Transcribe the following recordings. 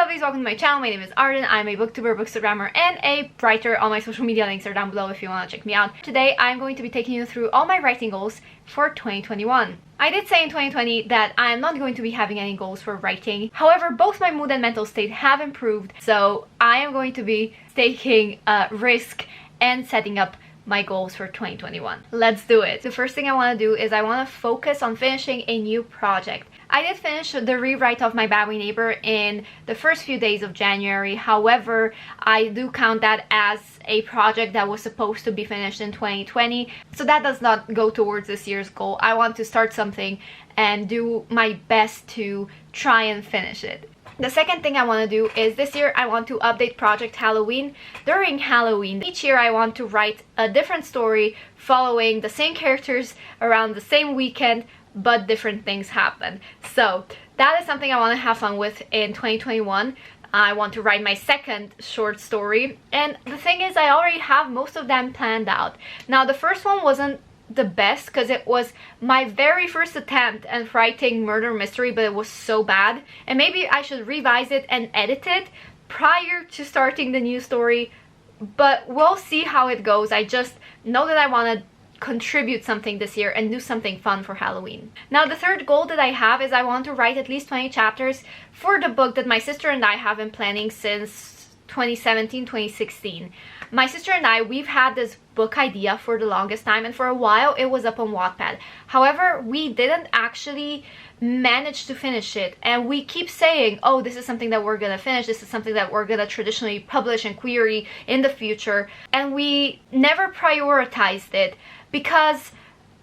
lovelies, welcome to my channel. My name is Arden. I'm a booktuber, bookstagrammer, and a writer. All my social media links are down below if you want to check me out. Today I'm going to be taking you through all my writing goals for 2021. I did say in 2020 that I am not going to be having any goals for writing. However, both my mood and mental state have improved, so I am going to be taking a risk and setting up my goals for 2021. Let's do it. The first thing I want to do is I want to focus on finishing a new project. I did finish the rewrite of My Babbly Neighbor in the first few days of January. However, I do count that as a project that was supposed to be finished in 2020. So that does not go towards this year's goal. I want to start something and do my best to try and finish it. The second thing I want to do is this year I want to update Project Halloween. During Halloween, each year I want to write a different story following the same characters around the same weekend, but different things happen. So that is something I want to have fun with in 2021. I want to write my second short story, and the thing is I already have most of them planned out. Now the first one wasn't the best because it was my very first attempt at writing murder mystery, but it was so bad, and maybe I should revise it and edit it prior to starting the new story, but we'll see how it goes. I just know that I want to contribute something this year and do something fun for Halloween. Now the third goal that I have is I want to write at least 20 chapters for the book that my sister and I have been planning since 2017-2016. My sister and I, we've had this book idea for the longest time, and for a while it was up on Wattpad. However, we didn't actually manage to finish it, and we keep saying, oh, this is something that we're gonna finish, this is something that we're gonna traditionally publish and query in the future, and we never prioritized it because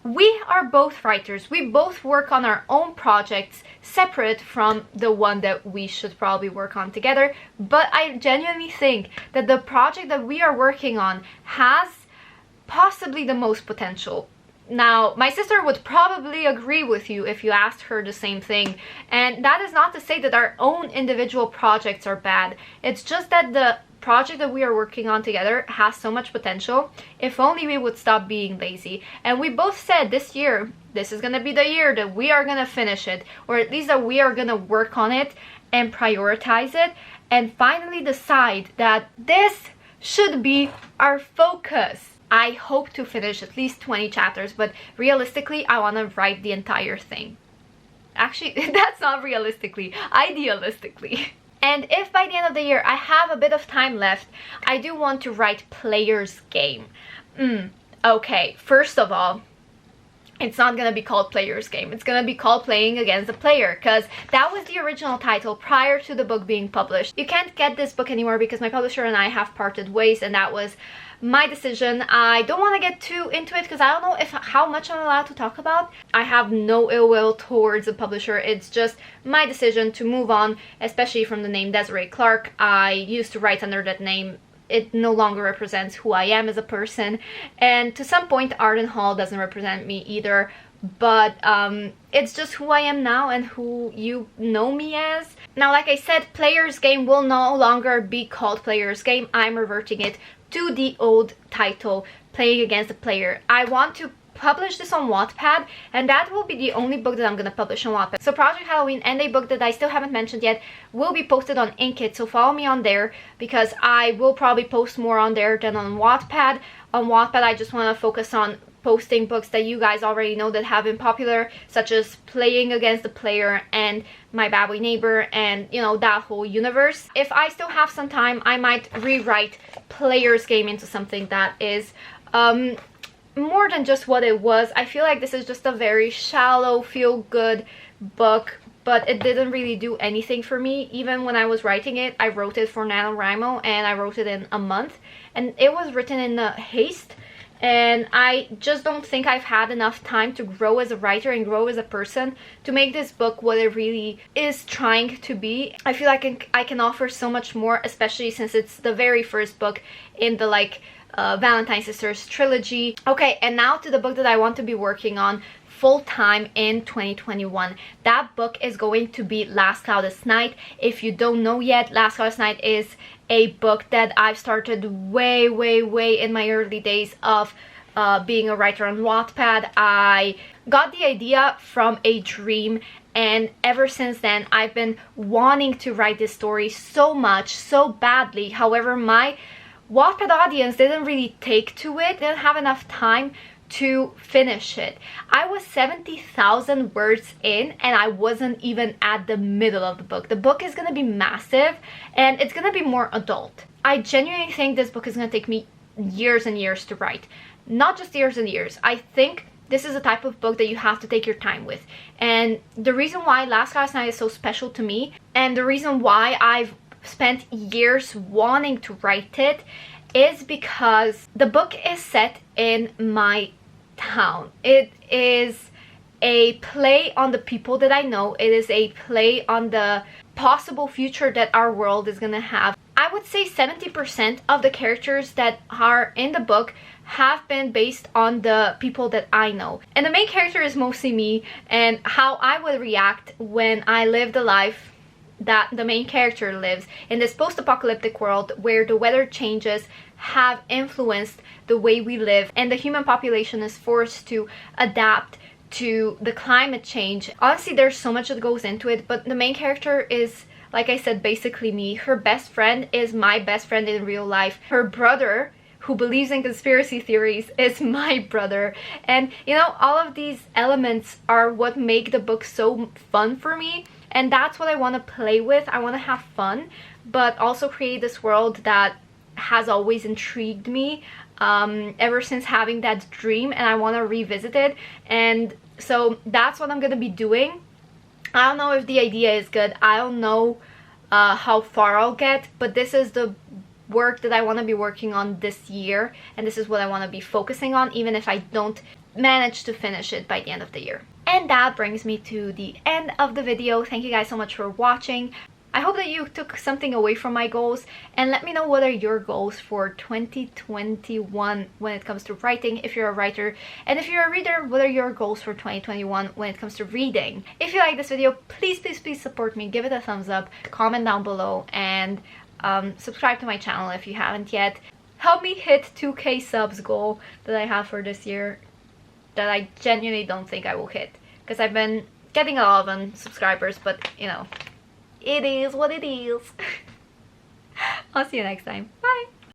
we are both writers. We both work on our own projects separate from the one that we should probably work on together. But I genuinely think that the project that we are working on has possibly the most potential. Now, my sister would probably agree with you if you asked her the same thing. And that is not to say that our own individual projects are bad. It's just that the project that we are working on together has so much potential. If only we would stop being lazy. And we both said this year, this is gonna be the year that we are gonna finish it, or at least that we are gonna work on it and prioritize it and finally decide that this should be our focus. I hope to finish at least 20 chapters, but realistically I want to write the entire thing. Actually, that's not realistically, idealistically. And if by the end of the year I have a bit of time left, I do want to write Player's Game. Okay, first of all, it's not gonna be called Player's Game. It's gonna be called Playing Against the Player, because that was the original title prior to the book being published. You can't get this book anymore because my publisher and I have parted ways, and that was my decision. I don't want to get too into it because I don't know how much I'm allowed to talk about. I have no ill will towards the publisher. It's just my decision to move on, especially from the name Desiree Clarke. I used to write under that name. It no longer represents who I am as a person, and to some point Arden Hall doesn't represent me either, but it's just who I am now and who you know me as. Now, like I said, Player's Game will no longer be called Player's Game. I'm reverting it to the old title, Playing Against the Player. I want to publish this on Wattpad, and that will be the only book that I'm gonna publish on Wattpad. So Project Halloween and a book that I still haven't mentioned yet will be posted on Inkit, so follow me on there because I will probably post more on there than on Wattpad. On Wattpad I just want to focus on posting books that you guys already know that have been popular, such as Playing Against the Player and My Babbly Neighbor, and you know, that whole universe. If I still have some time, I might rewrite Player's Game into something that is more than just what it was. I feel like this is just a very shallow, feel-good book, but it didn't really do anything for me. Even when I was writing it, I wrote it for NaNoWriMo, and I wrote it in a month, and it was written in a haste, and I just don't think I've had enough time to grow as a writer and grow as a person to make this book what it really is trying to be. I feel like I can offer so much more, especially since it's the very first book in the Valentine Sisters trilogy. Okay, and now to the book that I want to be working on full-time in 2021. That book is going to be Last Cloudless Night. If you don't know yet, Last Cloudless Night is a book that I've started way in my early days of being a writer on Wattpad. I got the idea from a dream, and ever since then I've been wanting to write this story so much, so badly. However, my Wattpad audience didn't really take to it, didn't have enough time to finish it. I was 70,000 words in and I wasn't even at the middle of the book. The book is gonna be massive and it's gonna be more adult. I genuinely think this book is gonna take me years and years to write. Not just years and years. I think this is a type of book that you have to take your time with. And the reason why Last Glass Night is so special to me, and the reason why I've spent years wanting to write it, is because the book is set in my town. It is a play on the people that I know. It is a play on the possible future that our world is gonna have. I would say 70% of the characters that are in the book have been based on the people that I know. And the main character is mostly me and how I would react when I live the life that the main character lives in this post-apocalyptic world where the weather changes have influenced the way we live and the human population is forced to adapt to the climate change. Honestly, there's so much that goes into it, but the main character is, like I said, basically me. Her best friend is my best friend in real life. Her brother, who believes in conspiracy theories, is my brother. And you know, all of these elements are what make the book so fun for me. And that's what I want to play with. I want to have fun, but also create this world that has always intrigued me ever since having that dream, and I want to revisit it. And so that's what I'm going to be doing. I don't know if the idea is good. I don't know how far I'll get, but this is the work that I want to be working on this year, and this is what I want to be focusing on, even if I don't manage to finish it by the end of the year. And that brings me to the end of the video. Thank you guys so much for watching. I hope that you took something away from my goals, and let me know what are your goals for 2021 when it comes to writing, if you're a writer, and if you're a reader, what are your goals for 2021 when it comes to reading. If you like this video, please support me, give it a thumbs up, comment down below, and subscribe to my channel if you haven't yet. Help me hit 2K subs goal that I have for this year, that I genuinely don't think I will hit, because I've been getting a lot of subscribers, but you know, it is what it is. I'll see you next time. Bye!